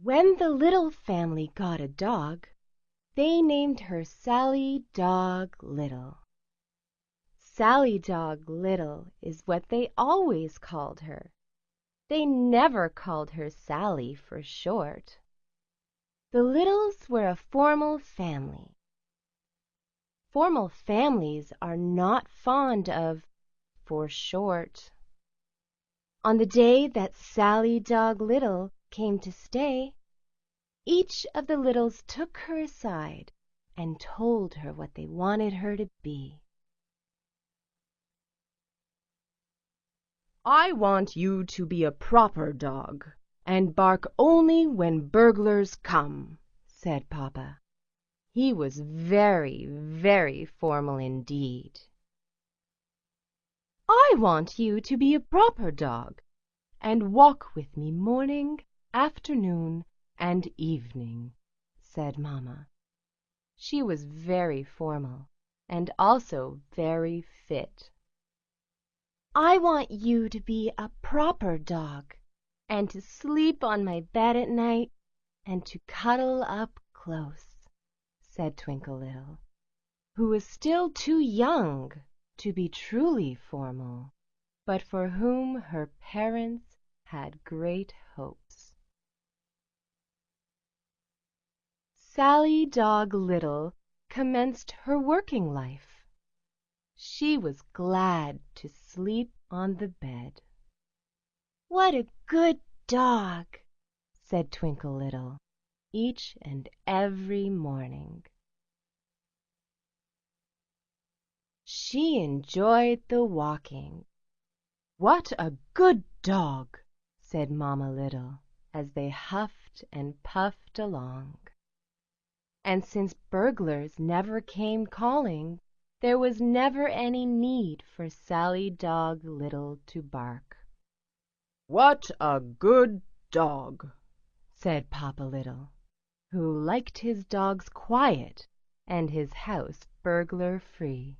When the little family got a dog, they named her Sally Dog Little. Sally Dog Little is what they always called her. They never called her Sally for short. The Littles were a formal family. Formal families are not fond of for short. On the day that Sally Dog Little came to stay, each of the Littles took her aside and told her what they wanted her to be. "I want you to be a proper dog, and bark only when burglars come," said Papa. He was very, very formal indeed. "I want you to be a proper dog, and walk with me morning, afternoon, and evening," said Mamma. She was very formal, and also very fit. "I want you to be a proper dog, and to sleep on my bed at night, and to cuddle up close," said Twinkle Little, who was still too young to be truly formal, but for whom her parents had great hopes. Sally Dog Little commenced her working life. She was glad to sleep on the bed. "What a good dog!" said Twinkle Little, each and every morning. She enjoyed the walking. "What a good dog!" said Mamma Little, as they huffed and puffed along. And since burglars never came calling, there was never any need for Sally Dog Little to bark. "What a good dog!" said Papa Little, who liked his dogs quiet and his house burglar-free.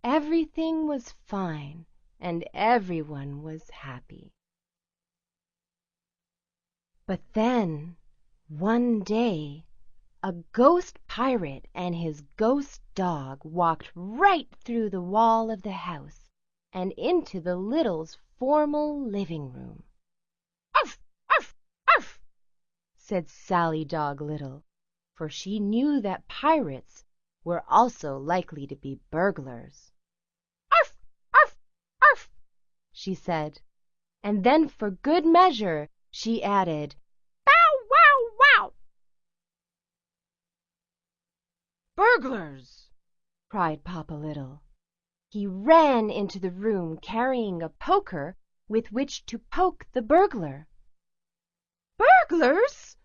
Everything was fine, and everyone was happy. But then, one day, a ghost pirate and his ghost dog walked right through the wall of the house and into the Littles' formal living room. "Arf! Arf! Arf!" said Sally Dog Little, for she knew that pirates were also likely to be burglars. "Arf! Arf! Arf!" she said, and then for good measure she added, "Bow wow wow!" "Burglars!" cried Papa Little. He ran into the room carrying a poker with which to poke the burglar. "Burglars!"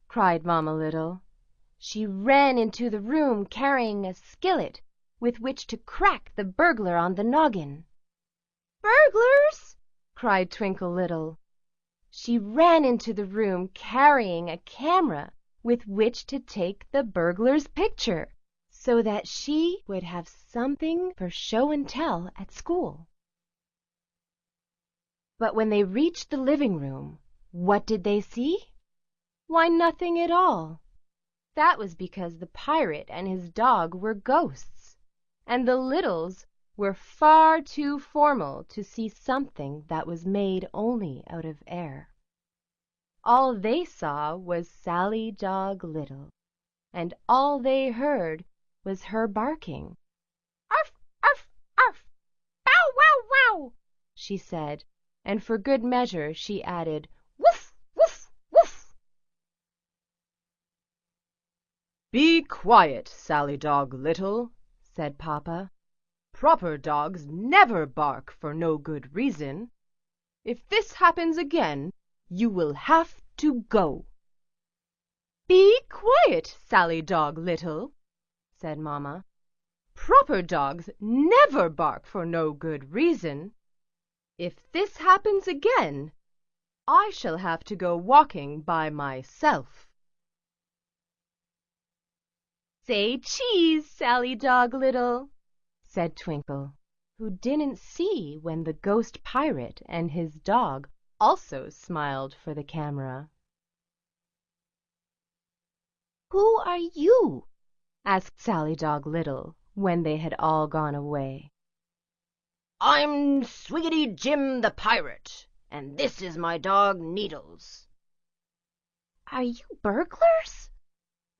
cried Mamma Little. She ran into the room carrying a skillet with which to crack the burglar on the noggin. "Burglars!" cried Twinkle Little. She ran into the room carrying a camera with which to take the burglar's picture, so that she would have something for show and tell at school. But when they reached the living room, what did they see? Why, nothing at all. That was because the pirate and his dog were ghosts, and the Littles were far too formal to see something that was made only out of air. All they saw was Sally Dog Little, and all they heard was her barking. "Arf! Arf! Arf! Bow wow wow!" she said, and for good measure she added, "Woof! Woof! Woof!" "Be quiet, Sally Dog Little," said Papa. "Proper dogs never bark for no good reason. If this happens again, you will have to go." "Be quiet, Sally Dog Little," said Mamma. "Proper dogs never bark for no good reason. If this happens again, I shall have to go walking by myself." "Say cheese, Sally Dog Little," said Twinkle, who didn't see when the ghost pirate and his dog also smiled for the camera. Who are you?" asked Sally Dog Little when they had all gone away. "I'm Swiggity Jim the Pirate, and this is my dog Needles." "Are you burglars?"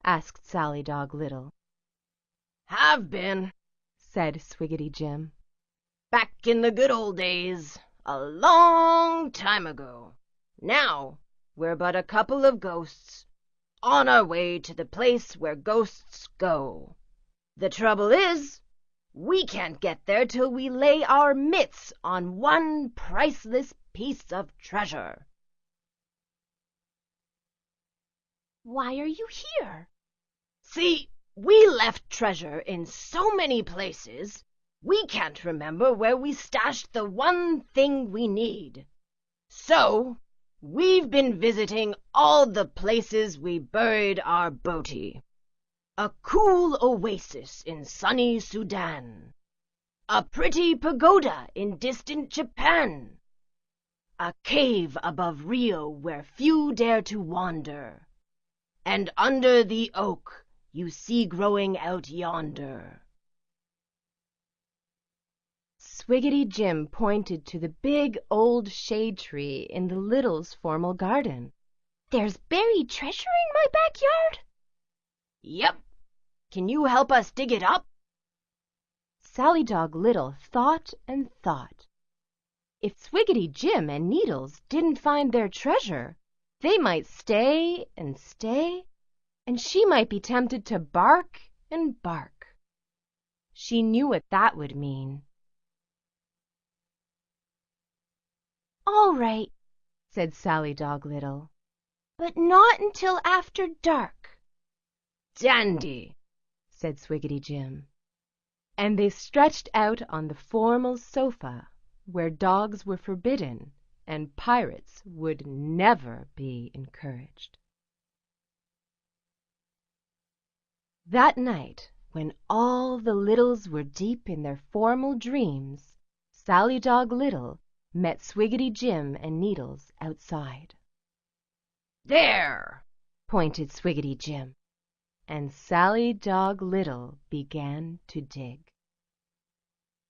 asked Sally Dog Little. "Have been," said Swiggity Jim. "back in the good old days, a long time ago. Now we're but a couple of ghosts, on our way to the place where ghosts go. The trouble is, we can't get there till we lay our mitts on one priceless piece of treasure." "Why are you here?" "See, we left treasure in so many places, we can't remember where we stashed the one thing we need. So we've been visiting all the places we buried our booty. A cool oasis in sunny Sudan, a pretty pagoda in distant Japan, a cave above Rio where few dare to wander, and under the oak you see growing out yonder." Swiggity Jim pointed to the big old shade tree in the Littles' formal garden. "There's buried treasure in my backyard?" "Yep. Can you help us dig it up?" Sally Dog Little thought and thought. If Swiggity Jim and Needles didn't find their treasure, they might stay and stay, and she might be tempted to bark and bark. She knew what that would mean. "All right," said Sally Dog Little, "but not until after dark." "Dandy," said Swiggity Jim. And they stretched out on the formal sofa where dogs were forbidden and pirates would never be encouraged. That night, when all the Littles were deep in their formal dreams, Sally Dog Little met Swiggity Jim and Needles outside. "There!" pointed Swiggity Jim, and Sally Dog Little began to dig.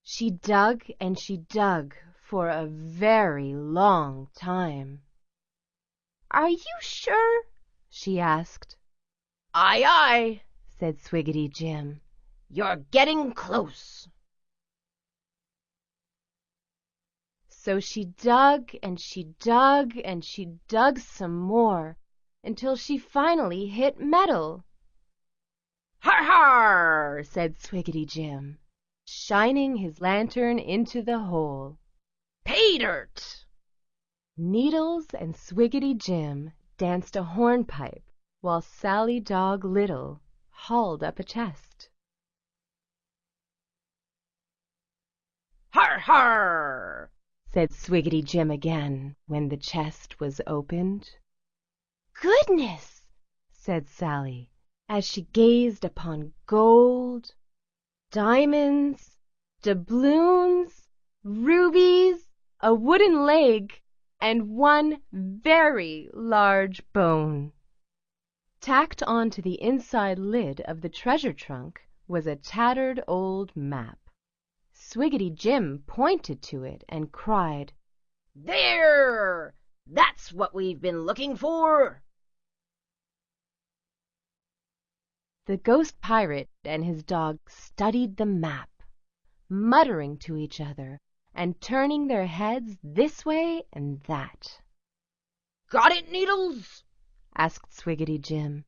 She dug and she dug for a very long time. "Are you sure?" she asked. "Aye, aye," said Swiggity Jim. "You're getting close." So she dug and she dug and she dug some more until she finally hit metal. "Har, har!" said Swiggity Jim, shining his lantern into the hole. "Pay dirt!" Needles and Swiggity Jim danced a hornpipe while Sally Dog Little hauled up a chest. "Har, har!" said Swiggity Jim again when the chest was opened. "Goodness!" said Sally as she gazed upon gold, diamonds, doubloons, rubies, a wooden leg, and one very large bone. Tacked onto the inside lid of the treasure trunk was a tattered old map. Swiggity Jim pointed to it and cried, "There! That's what we've been looking for." The ghost pirate and his dog studied the map, muttering to each other and turning their heads this way and that. "Got it, Needles?" asked Swiggity Jim,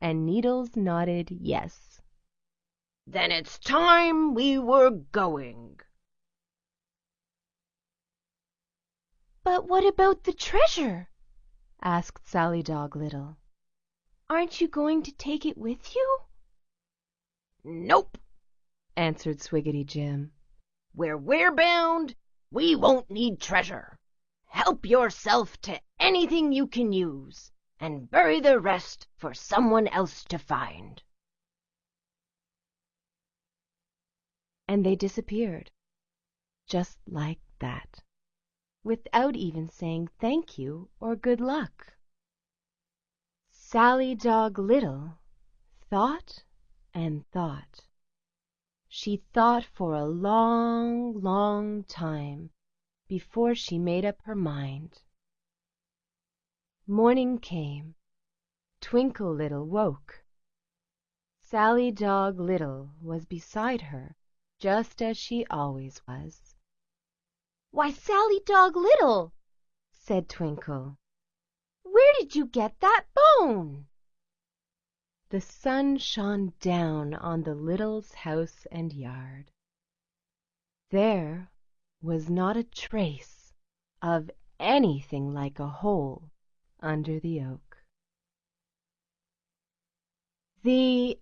and Needles nodded yes. "Then it's time we were going." "But what about the treasure?" asked Sally Dog Little. "Aren't you going to take it with you?" "Nope," answered Swiggity Jim. "Where we're bound, we won't need treasure. Help yourself to anything you can use, and bury the rest for someone else to find." And they disappeared, just like that, without even saying thank you or good luck. Sally Dog Little thought and thought. She thought for a long, long time before she made up her mind. Morning came. Twinkle Little woke. Sally Dog Little was beside her, just as she always was. "Why, Sally Dog Little," said Twinkle, "where did you get that bone?" the sun shone down on the Littles' house and yard. There was not a trace of anything like a hole under the oak. The